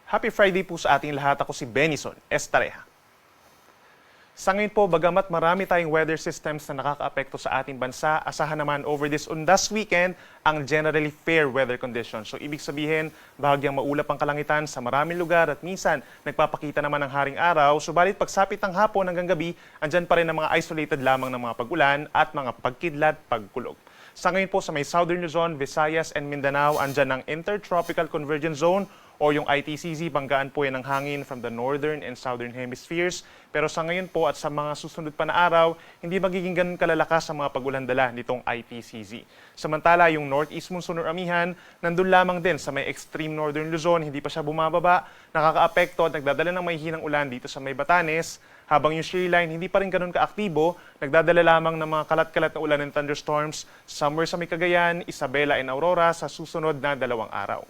Happy Friday po sa ating lahat. Ako si Benison Estareja. Sa ngayon po, bagamat marami tayong weather systems na nakakaapekto sa ating bansa, asahan naman over this undas weekend ang generally fair weather conditions. So ibig sabihin, bahagyang maulap ang kalangitan sa maraming lugar at minsan nagpapakita naman ng haring araw. Subalit pagsapit ng hapon hanggang gabi, andyan pa rin ang mga isolated lamang ng mga pag-ulan at mga pagkidlat, pagkulog. Sa ngayon po sa may Southern Luzon, Visayas and Mindanao, andyan ang Intertropical Convergence Zone o yung ITCZ, banggaan po yan ng hangin from the northern and southern hemispheres. Pero sa ngayon po at sa mga susunod pa na araw, hindi magiging ganun kalalakas ang mga pag-ulan dala nitong ITCZ. Samantala, yung northeast monsoon or amihan, nandun lamang din sa may extreme northern Luzon, hindi pa siya bumababa, nakakaapekto at nagdadala ng may hinang ulan dito sa may Batanes, habang yung shear line hindi pa rin ganun kaaktibo, nagdadala lamang ng mga kalat-kalat na ulan and thunderstorms somewhere sa may Cagayan, Isabela and Aurora sa susunod na 2 araw.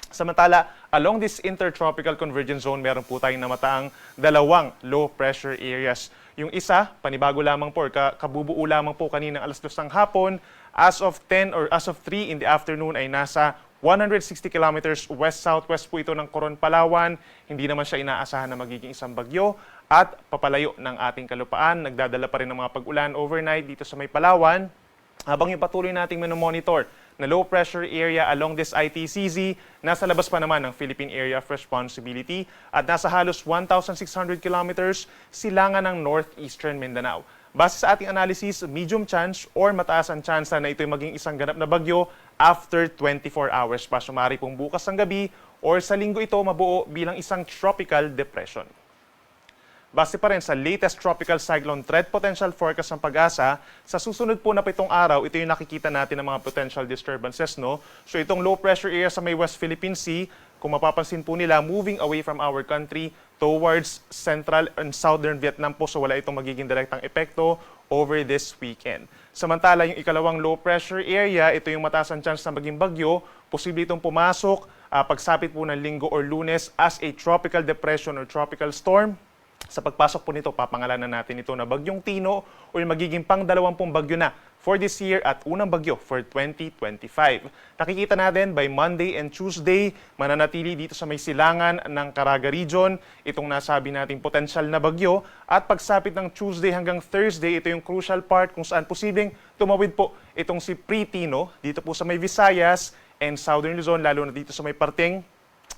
Samantala, along this intertropical convergence zone, meron po tayong namataang 2 low pressure areas. Yung isa, panibago lamang po, kabubuo lamang po kaninang alas 2 ng hapon. As of 10 or as of 3 in the afternoon ay nasa 160 kilometers west-southwest po ito ng Coron, Palawan. Hindi naman siya inaasahan na magiging isang bagyo at papalayo ng ating kalupaan. Nagdadala pa rin ng mga pag-ulan overnight dito sa may Palawan. Habang yung patuloy nating monitor na low pressure area along this ITCZ, nasa labas pa naman ng Philippine Area of Responsibility at nasa halos 1,600 kilometers silangan ng northeastern Mindanao. Base sa ating analysis, medium chance or mataas ang chance na ito'y maging isang ganap na bagyo after 24 hours pa. Sumari pong bukas ng gabi or sa linggo ito mabuo bilang isang tropical depression. Base pa rin sa latest tropical cyclone threat potential forecast ng Pag-asa, sa susunod po na 7 araw, ito yung nakikita natin ng mga potential disturbances, no? So itong low pressure area sa may West Philippine Sea, kung mapapansin po nila, moving away from our country towards central and southern Vietnam po, so wala itong magiging direktang epekto over this weekend. Samantala, yung ikalawang low pressure area, ito yung mataas ang chance na maging bagyo, posible itong pumasok pagsapit po ng linggo or Lunes as a tropical depression or tropical storm. Sa pagpasok po nito, papangalanan natin ito na Bagyong Tino o yung magiging pang-20 bagyo na for this year at unang bagyo for 2025. Nakikita natin by Monday and Tuesday, mananatili dito sa may silangan ng Caraga Region, itong nasabi nating potensyal na bagyo. At pagsapit ng Tuesday hanggang Thursday, ito yung crucial part kung saan posibleng tumawid po itong si Pre-Tino dito po sa may Visayas and Southern Luzon, lalo na dito sa may parteng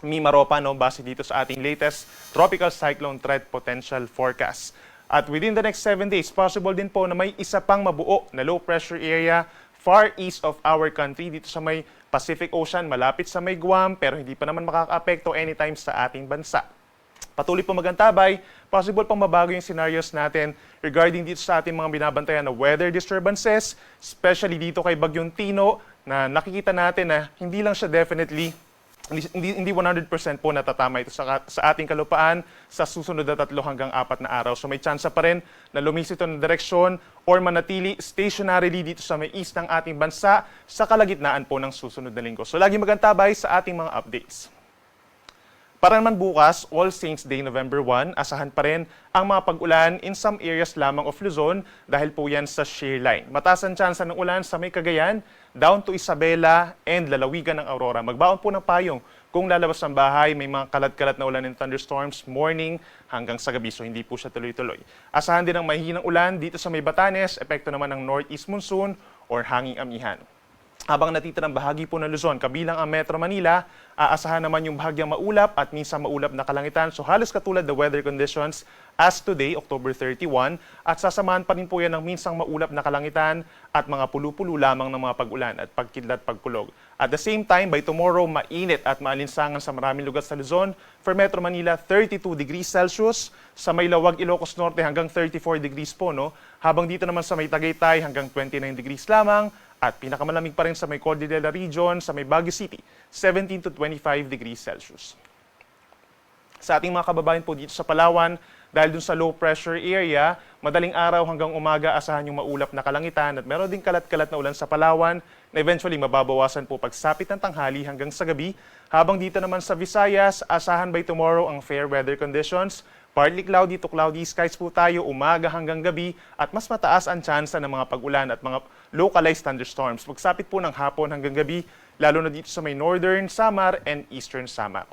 Mimaropa, no, base dito sa ating latest tropical cyclone threat potential forecast. At within the next 7 days, possible din po na may isa pang mabuo na low pressure area far east of our country, dito sa may Pacific Ocean, malapit sa may Guam, pero hindi pa naman makaka-apekto anytime sa ating bansa. Patuloy po magantabay, possible pang mabago yung scenarios natin regarding dito sa ating mga binabantayan na weather disturbances, especially dito kay Bagyong Tino, na nakikita natin na hindi lang siya definitely hindi 100% po natatama ito sa ating kalupaan sa susunod na 3 hanggang 4 na araw. So may chance pa rin na lumis ito ng direksyon or manatili stationarily dito sa may east ng ating bansa sa kalagitnaan po ng susunod na linggo. So lagi magantabay sa ating mga updates. Para naman bukas, All Saints Day November 1, asahan pa rin ang mga pag-ulan in some areas lamang of Luzon dahil po yan sa shear line. Mataas ang tsansa ng ulan sa may Cagayan, down to Isabela and lalawigan ng Aurora. Magbaon po ng payong kung lalabas ng bahay, may mga kalat-kalat na ulan and thunderstorms morning hanggang sa gabi, so hindi po siya tuloy-tuloy. Asahan din ang mahihinang ulan dito sa may Batanes, epekto naman ng northeast monsoon or hanging amihan. Habang natitirang bahagi po ng Luzon, kabilang ang Metro Manila, aasahan naman yung bahagyang maulap at minsan maulap na kalangitan. So halos katulad the weather conditions as today, October 31, at sasamahan pa rin po yan ng minsang maulap na kalangitan at mga pulu-pulo lamang ng mga pag-ulan at pagkidlat pagkulog. At the same time, by tomorrow, mainit at maalinsangan sa maraming lugar sa Luzon. For Metro Manila, 32 degrees Celsius. Sa may Lawag, Ilocos Norte hanggang 34 degrees po, no? Habang dito naman sa may Tagaytay hanggang 29 degrees lamang. At pinakamalamig pa rin sa may Cordillera Region, sa may Baguio City, 17 to 25 degrees Celsius. Sa ating mga kababayan po dito sa Palawan, dahil dun sa low pressure area, madaling araw hanggang umaga asahan yung maulap na kalangitan at meron ding kalat-kalat na ulan sa Palawan na eventually mababawasan po pagsapit ng tanghali hanggang sa gabi. Habang dito naman sa Visayas, asahan by tomorrow ang fair weather conditions. Partly cloudy to cloudy skies po tayo umaga hanggang gabi at mas mataas ang tsansa ng mga pag-ulan at mga localized thunderstorms. Pagsapit po ng hapon hanggang gabi, lalo na dito sa may northern Samar and eastern Samar.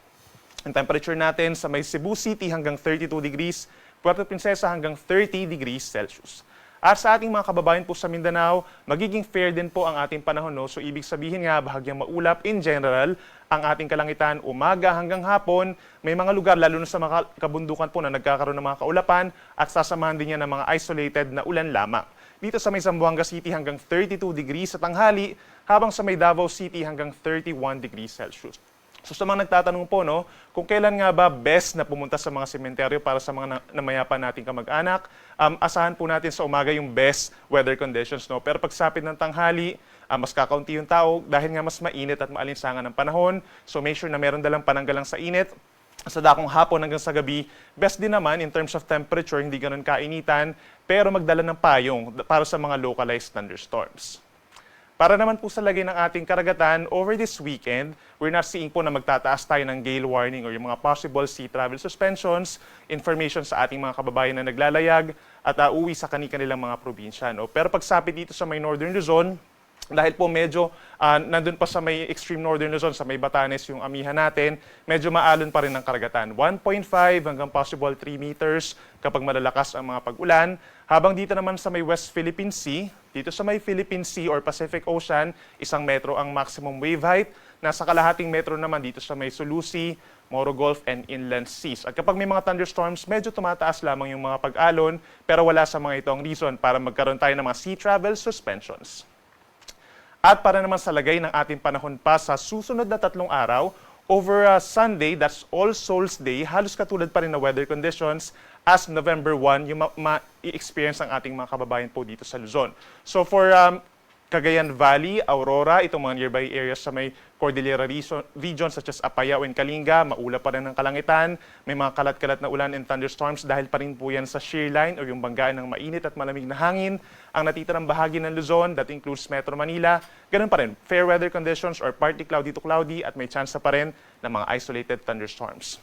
Ang temperature natin sa may Cebu City hanggang 32 degrees, Puerto Princesa hanggang 30 degrees Celsius. At sa ating mga kababayan po sa Mindanao, magiging fair din po ang ating panahon. No? So ibig sabihin nga, bahagyang maulap in general ang ating kalangitan umaga hanggang hapon. May mga lugar, lalo na sa mga kabundukan po na nagkakaroon ng mga kaulapan at sasamahan din niya ng mga isolated na ulan lamang. Dito sa may Zamboanga City hanggang 32 degrees sa tanghali, habang sa may Davao City hanggang 31 degrees Celsius. So sa mga nagtatanong po, no, kung kailan nga ba best na pumunta sa mga sementeryo para sa mga namayapa nating kamag-anak, asahan po natin sa umaga yung best weather conditions. No? Pero pagsapit ng tanghali, mas kakaunti yung tao dahil nga mas mainit at maalinsangan ng panahon. So make sure na meron dalang pananggalang sa init. Sa dakong hapon hanggang sa gabi, best din naman in terms of temperature, hindi ganun kainitan, pero magdala ng payong para sa mga localized thunderstorms. Para naman po sa lagay ng ating karagatan, over this weekend, we're not seeing po na magtataas tayo ng gale warning or yung mga possible sea travel suspensions, information sa ating mga kababayan na naglalayag at uuwi sa kanilang mga probinsya. No? Pero pagsapit dito sa may Northern Luzon, dahil po medyo nandun pa sa may extreme Northern Luzon, sa may Batanes yung amihan natin, medyo maalon pa rin ang karagatan. 1.5 hanggang possible 3 meters kapag malalakas ang mga pag-ulan. Habang dito naman sa may West Philippine Sea, dito sa may Philippine Sea or Pacific Ocean, 1 metro ang maximum wave height. Nasa kalahating metro naman dito sa may Sulu Sea, Moro Gulf, and inland seas. At kapag may mga thunderstorms, medyo tumataas lamang yung mga pag-alon, pero wala sa mga itong reason para magkaroon tayo ng mga sea travel suspensions. At para naman sa lagay ng ating panahon pa sa susunod na 3 araw, over Sunday, that's All Souls Day, halos katulad pa rin na weather conditions as November 1 yung ma-experience ang ating mga kababayan po dito sa Luzon. So for Cagayan Valley, Aurora, itong mga nearby areas sa may Cordillera region such as Apayao and Kalinga, maulap pa rin ng kalangitan, may mga kalat-kalat na ulan and thunderstorms dahil pa rin po yan sa shear line o yung banggaan ng mainit at malamig na hangin. Ang natitirang bahagi ng Luzon, that includes Metro Manila, ganun pa rin, fair weather conditions or partly cloudy to cloudy at may chance pa rin ng mga isolated thunderstorms.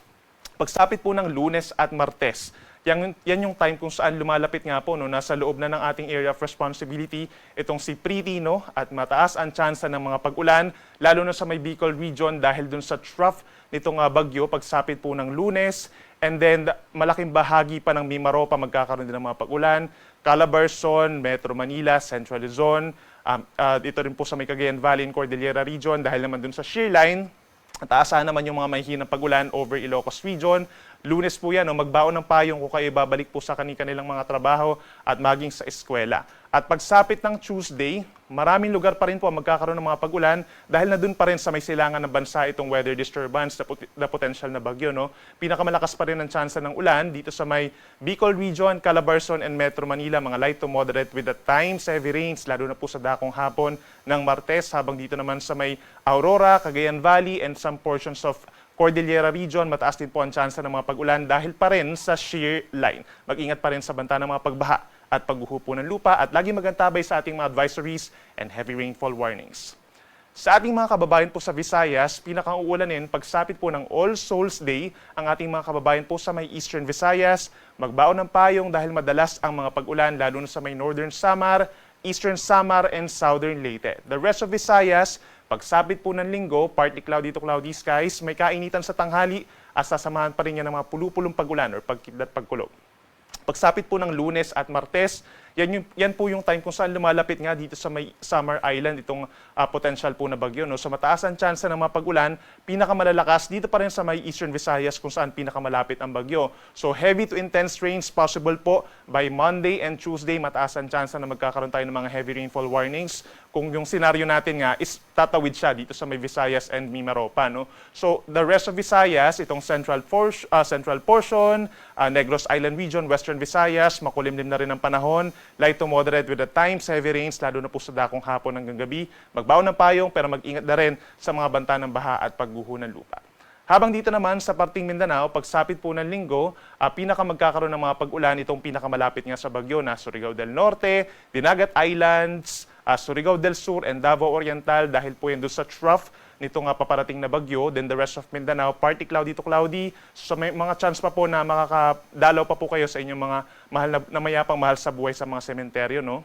Pagsapit po ng Lunes at Martes, yan yung time kung saan lumalapit nga po, no, nasa loob na ng ating area of responsibility itong si Pretty, no, at mataas ang tsansa ng mga pag-ulan, lalo na sa may Bicol region dahil dun sa trough nitong bagyo pagsapit po ng Lunes, and then malaking bahagi pa ng Mimaropa magkakaroon din ng mga pag-ulan, Calabarzon, Metro Manila, Central Luzon, ito rin po sa may Cagayan Valley and Cordillera region dahil naman dun sa shear line. At aasahan naman yung mga mahihinang pag-ulan over Ilocos region. Lunes po yan, no, magbaon ng payong kung kayo babalik po sa kanilang mga trabaho at maging sa eskwela. At pagsapit ng Tuesday, maraming lugar pa rin po magkakaroon ng mga pag-ulan dahil na dun pa rin sa may silangan ng bansa itong weather disturbance na potential na bagyo. No? Pinakamalakas pa rin ang tsansa ng ulan dito sa may Bicol region, Calabarzon, and Metro Manila, mga light to moderate with at times heavy rains, lalo na po sa dakong hapon ng Martes, habang dito naman sa may Aurora, Cagayan Valley, and some portions of Cordillera region, mataas din po ang tsansa ng mga pag-ulan dahil pa rin sa shear line. Mag-ingat pa rin sa banta ng mga pagbaha at paghuhupo ng lupa at lagi magantabay sa ating mga advisories and heavy rainfall warnings. Sa ating mga kababayan po sa Visayas, pinakauulanin pagsapit po ng All Souls Day ang ating mga kababayan po sa may Eastern Visayas, magbaon ng payong dahil madalas ang mga pag-ulan lalo na sa may Northern Samar, Eastern Samar, and Southern Leyte. The rest of Visayas, pagsapit po ng Linggo, partly cloudy to cloudy skies, may kainitan sa tanghali at sasamahan pa rin yan ng mga pulupulong pag-ulan or pagkidlat pagkulog. Pagsapit po ng Lunes at Martes, yan po yung time kung saan lumalapit nga dito sa may Samar Island itong potential po na bagyo. No? So mataas ang tsansa ng mga pag-ulan, pinakamalalakas dito pa rin sa may Eastern Visayas kung saan pinakamalapit ang bagyo. So heavy to intense rains possible po by Monday and Tuesday, mataas ang tsansa na magkakaroon tayo ng mga heavy rainfall warnings. Kung yung scenario natin nga is tatawid siya dito sa may Visayas and Mimaropa. No? So the rest of Visayas, itong central portion, Negros Island region, Western Visayas, makulimlim na rin ang panahon, light to moderate with at times heavy rains, lalo na po sa dakong hapon hanggang gabi. Magbaon ng payong pero mag-ingat na rin sa mga banta ng baha at pagguho ng lupa. Habang dito naman sa parting Mindanao, pagsapit po ng Linggo, pinakamagkakaroon ng mga pag-ulan itong pinakamalapit nga sa bagyo na Surigao del Norte, Dinagat Islands, Surigao del Sur, and Davao Oriental dahil po yan doon sa trough nitong paparating na bagyo. Then the rest of Mindanao, partly cloudy to cloudy. So may mga chance pa po na makakadalaw pa po kayo sa inyong mga mahal na mayapang mahal sa buhay sa mga sementeryo, no?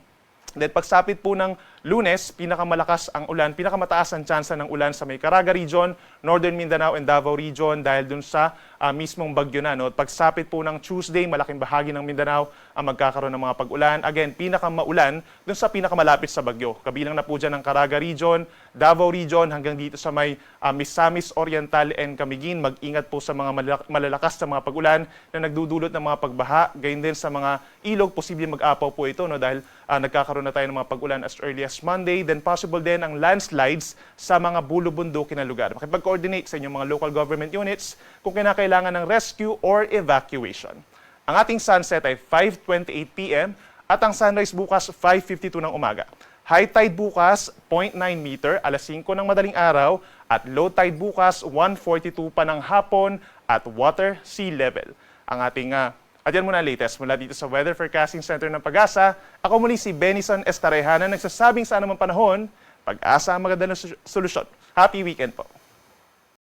Then pagsapit po ng Lunes, pinakamalakas ang ulan, pinakamataas ang tsansa ng ulan sa may Caraga region, Northern Mindanao and Davao Region dahil dun sa mismong bagyo na. No? Pagsapit po ng Tuesday, malaking bahagi ng Mindanao ang magkakaroon ng mga pag-ulan. Again, pinakamaulan dun sa pinakamalapit sa bagyo. Kabilang na po dyan ang Caraga Region, Davao Region, hanggang dito sa may Misamis Oriental and Camiguin. Mag-ingat po sa mga malalakas na mga pag-ulan na nagdudulot ng mga pagbaha. Gayun din sa mga ilog, posibleng mag-apaw po ito no? Dahil nagkakaroon na tayo ng mga pag-ulan as early as Monday. Then possible din ang landslides sa mga bulubundukin na lugar. Makipag-coordinate sa inyong mga local government units kung kinakailangan ng rescue or evacuation. Ang ating sunset ay 5:28 p.m. at ang sunrise bukas 5:52 ng umaga. High tide bukas 0.9 meter, alas 5 ng madaling araw, at low tide bukas 1:42 pa ng hapon at water sea level. Ang ating at yan muna latest mula dito sa Weather Forecasting Center ng Pag-asa. Ako muli si Benison Estareja na nagsasabing sa anumang panahon, pag-asa ang maganda na solusyon. Happy weekend po!